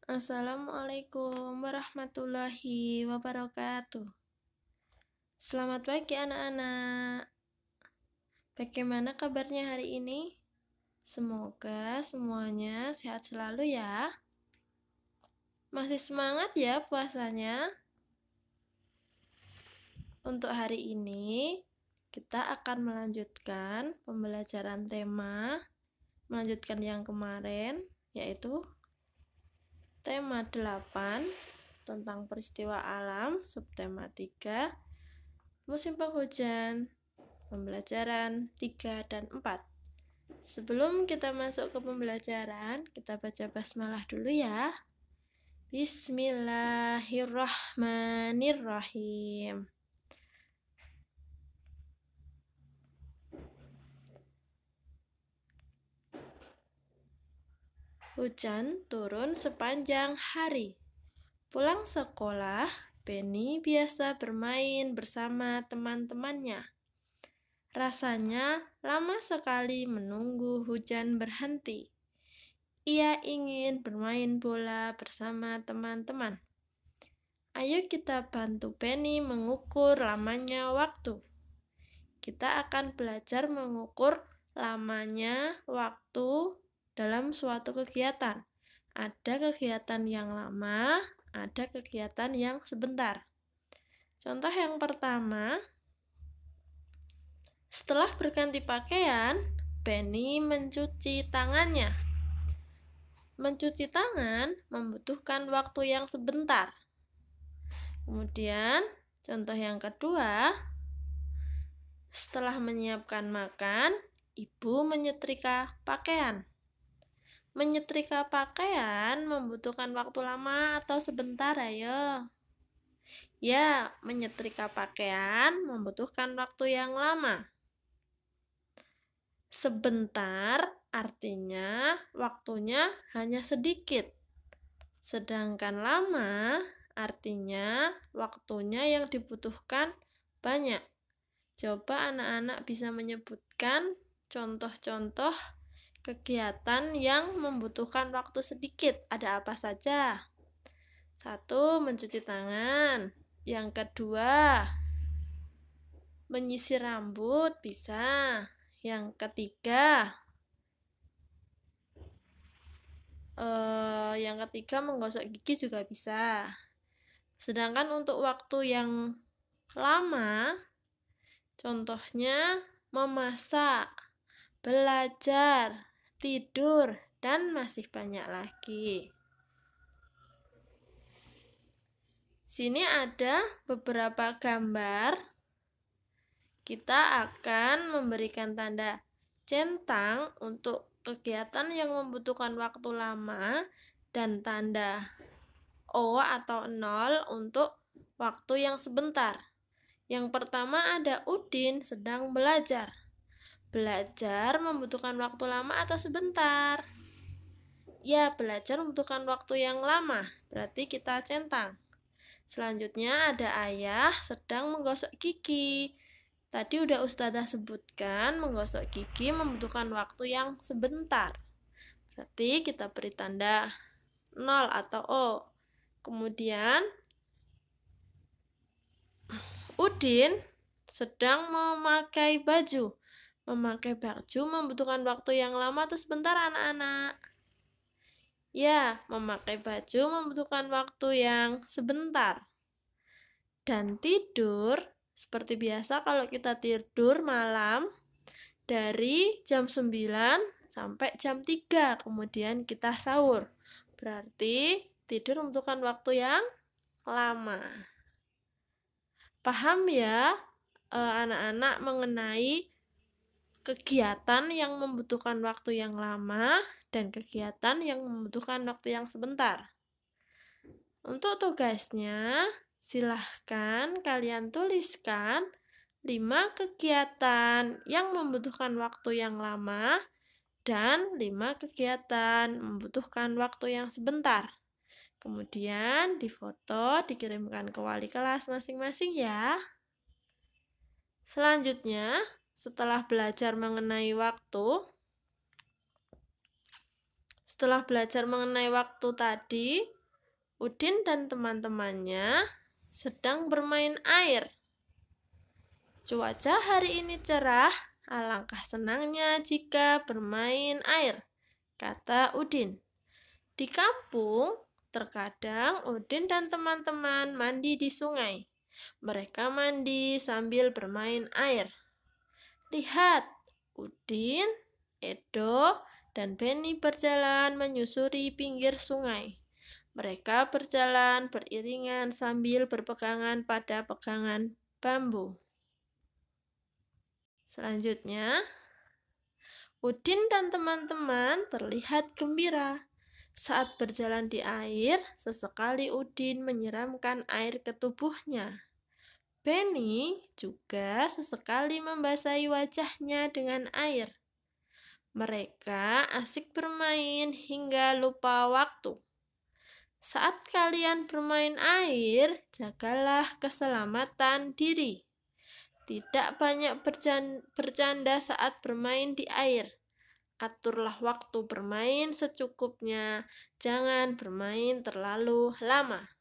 Assalamualaikum warahmatullahi wabarakatuh. Selamat pagi anak-anak. Bagaimana kabarnya hari ini? Semoga semuanya sehat selalu ya. Masih semangat ya puasanya? Untuk hari ini kita akan melanjutkan pembelajaran tema, melanjutkan yang kemarin, yaitu tema 8 tentang peristiwa alam, subtema 3, musim penghujan, pembelajaran 3 dan 4. Sebelum kita masuk ke pembelajaran, kita baca basmalah dulu ya. Bismillahirrahmanirrahim. Hujan turun sepanjang hari. Pulang sekolah, Penny biasa bermain bersama teman-temannya. Rasanya lama sekali menunggu hujan berhenti. Ia ingin bermain bola bersama teman-teman. Ayo kita bantu Penny mengukur lamanya waktu. Kita akan belajar mengukur lamanya waktu dalam suatu kegiatan. Ada kegiatan yang lama, ada kegiatan yang sebentar. Contoh yang pertama, setelah berganti pakaian, Penny mencuci tangannya. Mencuci tangan membutuhkan waktu yang sebentar. Kemudian, contoh yang kedua, setelah menyiapkan makan, ibu menyetrika pakaian. Menyetrika pakaian membutuhkan waktu lama atau sebentar, ayo? Ya, menyetrika pakaian membutuhkan waktu yang lama. Sebentar artinya waktunya hanya sedikit. Sedangkan lama artinya waktunya yang dibutuhkan banyak. Coba anak-anak bisa menyebutkan contoh-contoh kegiatan yang membutuhkan waktu sedikit. Ada apa saja? 1. Mencuci tangan. Yang kedua, menyisir rambut bisa. Yang ketiga, menggosok gigi juga bisa. Sedangkan untuk waktu yang lama, contohnya memasak, belajar, tidur, dan masih banyak lagi. Sini ada beberapa gambar. Kita akan memberikan tanda centang untuk kegiatan yang membutuhkan waktu lama dan tanda O atau 0 untuk waktu yang sebentar. Yang pertama ada Udin sedang belajar. Belajar membutuhkan waktu lama atau sebentar? Ya, belajar membutuhkan waktu yang lama, berarti kita centang. Selanjutnya ada Ayah sedang menggosok gigi. Tadi udah Ustazah sebutkan, menggosok gigi membutuhkan waktu yang sebentar. Berarti kita beri tanda 0 atau O. Kemudian, Udin sedang memakai baju. Memakai baju membutuhkan waktu yang lama atau sebentar, anak-anak? Ya, memakai baju membutuhkan waktu yang sebentar. Dan tidur, seperti biasa kalau kita tidur malam, dari jam 9 sampai jam 3, kemudian kita sahur. Berarti tidur membutuhkan waktu yang lama. Paham ya anak-anak mengenai kegiatan yang membutuhkan waktu yang lama dan kegiatan yang membutuhkan waktu yang sebentar. Untuk tugasnya, silahkan kalian tuliskan 5 kegiatan yang membutuhkan waktu yang lama dan 5 kegiatan membutuhkan waktu yang sebentar. Kemudian difoto, dikirimkan ke wali kelas masing-masing ya. Selanjutnya, setelah belajar mengenai waktu, Setelah belajar mengenai waktu tadi, Udin dan teman-temannya sedang bermain air. Cuaca hari ini cerah, alangkah senangnya jika bermain air, kata Udin. Di kampung, terkadang Udin dan teman-teman mandi di sungai. Mereka mandi sambil bermain air. Lihat, Udin, Edo, dan Benny berjalan menyusuri pinggir sungai. Mereka berjalan beriringan sambil berpegangan pada pegangan bambu. Selanjutnya, Udin dan teman-teman terlihat gembira. Saat berjalan di air, sesekali Udin menyiramkan air ke tubuhnya. Benny juga sesekali membasahi wajahnya dengan air. Mereka asik bermain hingga lupa waktu. Saat kalian bermain air, jagalah keselamatan diri. Tidak banyak bercanda saat bermain di air. Aturlah waktu bermain secukupnya, jangan bermain terlalu lama.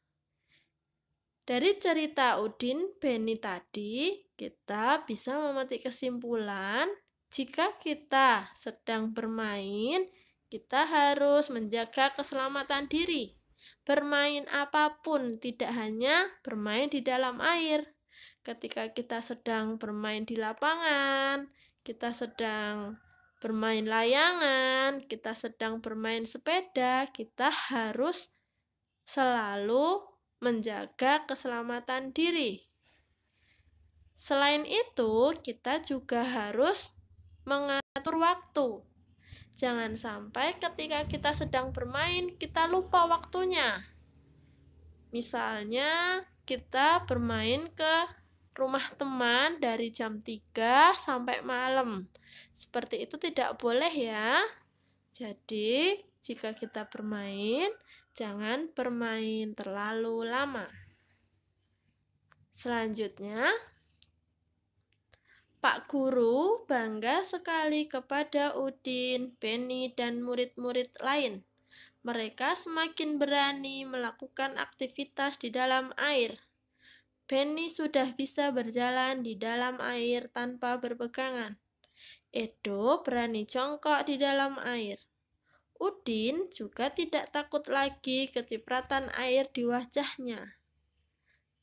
Dari cerita Udin, Benny tadi, kita bisa memetik kesimpulan, jika kita sedang bermain, kita harus menjaga keselamatan diri. Bermain apapun, tidak hanya bermain di dalam air. Ketika kita sedang bermain di lapangan, kita sedang bermain layangan, kita sedang bermain sepeda, kita harus selalu menjaga keselamatan diri. Selain itu, kita juga harus mengatur waktu. Jangan sampai ketika kita sedang bermain, kita lupa waktunya. Misalnya, kita bermain ke rumah teman dari jam 3 sampai malam. Seperti itu tidak boleh ya. Jadi, jika kita bermain, jangan bermain terlalu lama. Selanjutnya, Pak Guru bangga sekali kepada Udin, Benny, dan murid-murid lain. Mereka semakin berani melakukan aktivitas di dalam air. Benny sudah bisa berjalan di dalam air tanpa berpegangan. Edo berani jongkok di dalam air. Udin juga tidak takut lagi kecipratan air di wajahnya.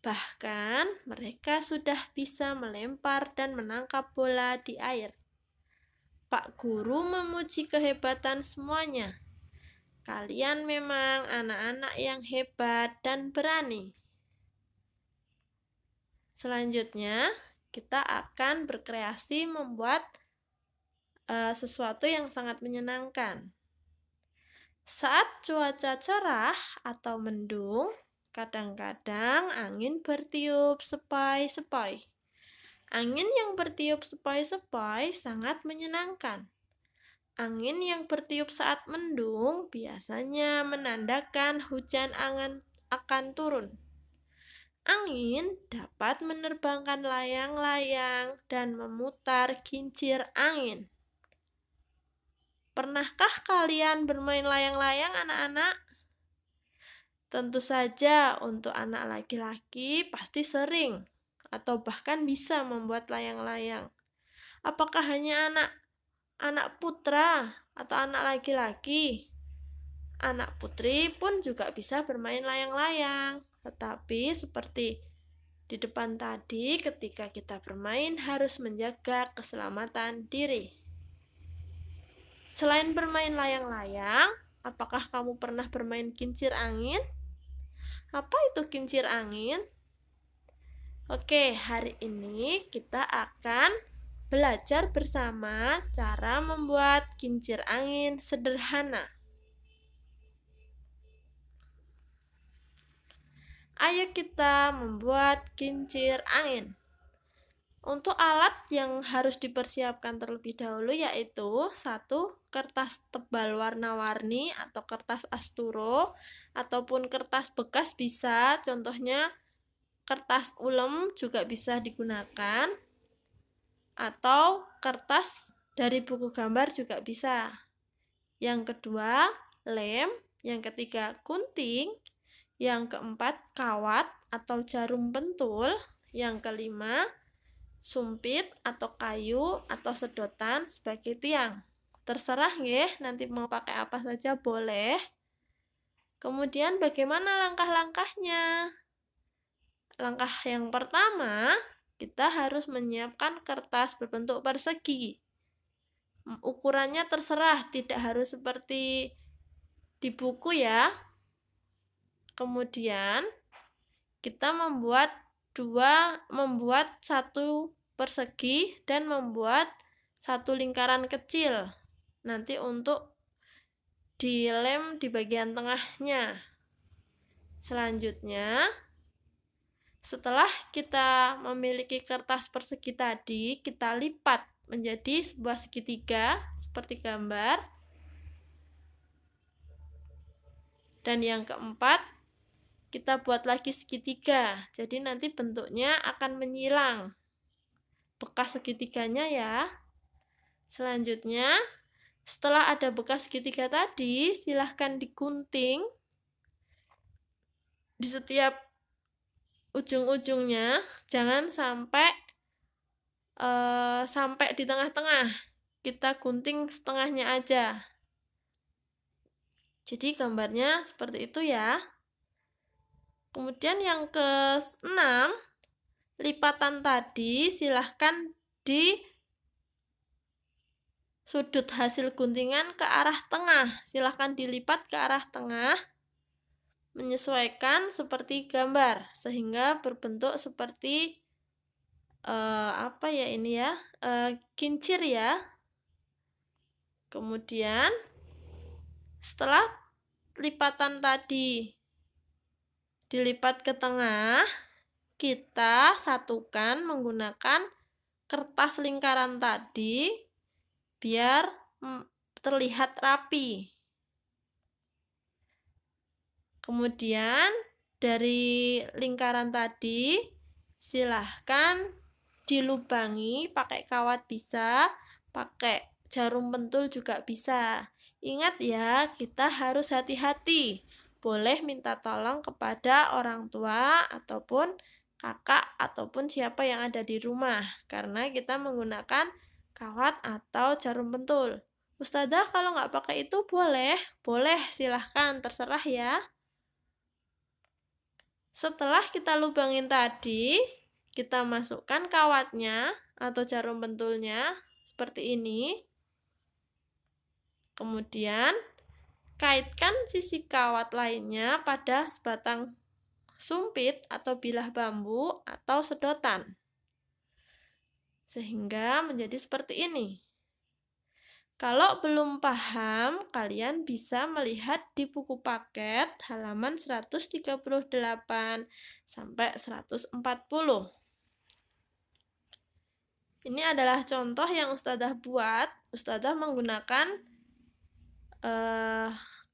Bahkan mereka sudah bisa melempar dan menangkap bola di air. Pak Guru memuji kehebatan semuanya. Kalian memang anak-anak yang hebat dan berani. Selanjutnya, kita akan berkreasi membuat sesuatu yang sangat menyenangkan. Saat cuaca cerah atau mendung, kadang-kadang angin bertiup sepoi-sepoi. Angin yang bertiup sepoi-sepoi sangat menyenangkan. Angin yang bertiup saat mendung biasanya menandakan hujan akan turun. Angin dapat menerbangkan layang-layang dan memutar kincir angin. Pernahkah kalian bermain layang-layang, anak-anak? Tentu saja untuk anak laki-laki pasti sering atau bahkan bisa membuat layang-layang. Apakah hanya anak putra atau anak laki-laki? Anak putri pun juga bisa bermain layang-layang. Tetapi seperti di depan tadi, ketika kita bermain harus menjaga keselamatan diri. Selain bermain layang-layang, apakah kamu pernah bermain kincir angin? Apa itu kincir angin? Oke, hari ini kita akan belajar bersama cara membuat kincir angin sederhana. Ayo kita membuat kincir angin. Untuk alat yang harus dipersiapkan terlebih dahulu yaitu 1. Kertas tebal warna-warni atau kertas asturo ataupun kertas bekas bisa, contohnya kertas ulem juga bisa digunakan, atau kertas dari buku gambar juga bisa. Yang kedua, lem, yang ketiga gunting, yang keempat kawat atau jarum pentul, yang kelima sumpit atau kayu atau sedotan sebagai tiang. Terserah ya, nanti mau pakai apa saja boleh. Kemudian bagaimana langkah-langkahnya? Langkah yang pertama, kita harus menyiapkan kertas berbentuk persegi. Ukurannya terserah, tidak harus seperti di buku ya. Kemudian kita membuat satu persegi dan membuat satu lingkaran kecil. Nanti untuk dilem di bagian tengahnya. Selanjutnya, setelah kita memiliki kertas persegi tadi, kita lipat menjadi sebuah segitiga seperti gambar. Dan yang keempat, kita buat lagi segitiga. Jadi nanti bentuknya akan menyilang bekas segitiganya ya. Selanjutnya, setelah ada bekas segitiga tadi, silahkan digunting di setiap ujung-ujungnya, jangan sampai di tengah-tengah. Kita gunting setengahnya aja. Jadi gambarnya seperti itu ya. Kemudian yang ke-6, lipatan tadi silahkan di sudut hasil guntingan ke arah tengah. Silahkan dilipat ke arah tengah, menyesuaikan seperti gambar, sehingga berbentuk seperti kincir ya. Kemudian setelah lipatan tadi dilipat ke tengah, kita satukan menggunakan kertas lingkaran tadi biar terlihat rapi. Kemudian dari lingkaran tadi silahkan dilubangi pakai kawat bisa, pakai jarum pentul juga bisa. Ingat ya, kita harus hati-hati. Boleh minta tolong kepada orang tua ataupun kakak ataupun siapa yang ada di rumah, karena kita menggunakan kawat atau jarum pentul. Ustadzah kalau nggak pakai itu boleh? Boleh, silahkan, terserah ya. Setelah kita lubangin tadi, kita masukkan kawatnya atau jarum pentulnya seperti ini. Kemudian kaitkan sisi kawat lainnya pada sebatang sumpit atau bilah bambu atau sedotan, sehingga menjadi seperti ini. Kalau belum paham, kalian bisa melihat di buku paket halaman 138 sampai 140. Ini adalah contoh yang Ustadzah buat. Ustadzah menggunakan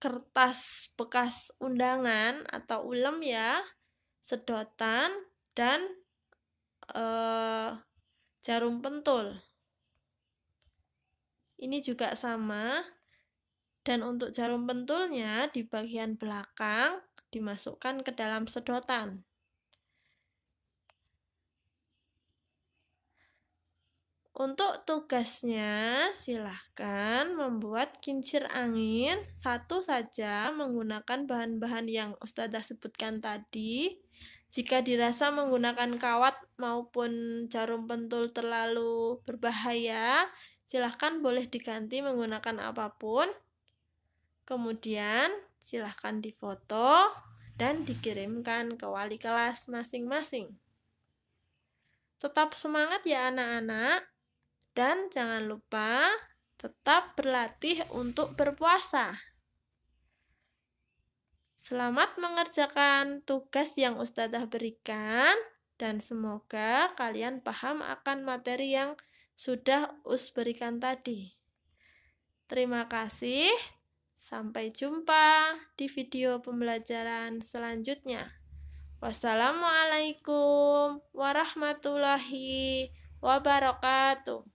kertas bekas undangan atau ulem ya, sedotan, dan jarum pentul. Ini juga sama. Dan untuk jarum pentulnya di bagian belakang dimasukkan ke dalam sedotan. Untuk tugasnya, silahkan membuat kincir angin satu saja menggunakan bahan-bahan yang Ustadzah sebutkan tadi. Jika dirasa menggunakan kawat maupun jarum pentul terlalu berbahaya, silahkan boleh diganti menggunakan apapun. Kemudian silahkan difoto dan dikirimkan ke wali kelas masing-masing. Tetap semangat ya anak-anak. Dan jangan lupa tetap berlatih untuk berpuasa. Selamat mengerjakan tugas yang Ustadzah berikan dan semoga kalian paham akan materi yang sudah berikan tadi. Terima kasih. Sampai jumpa di video pembelajaran selanjutnya. Wassalamualaikum warahmatullahi wabarakatuh.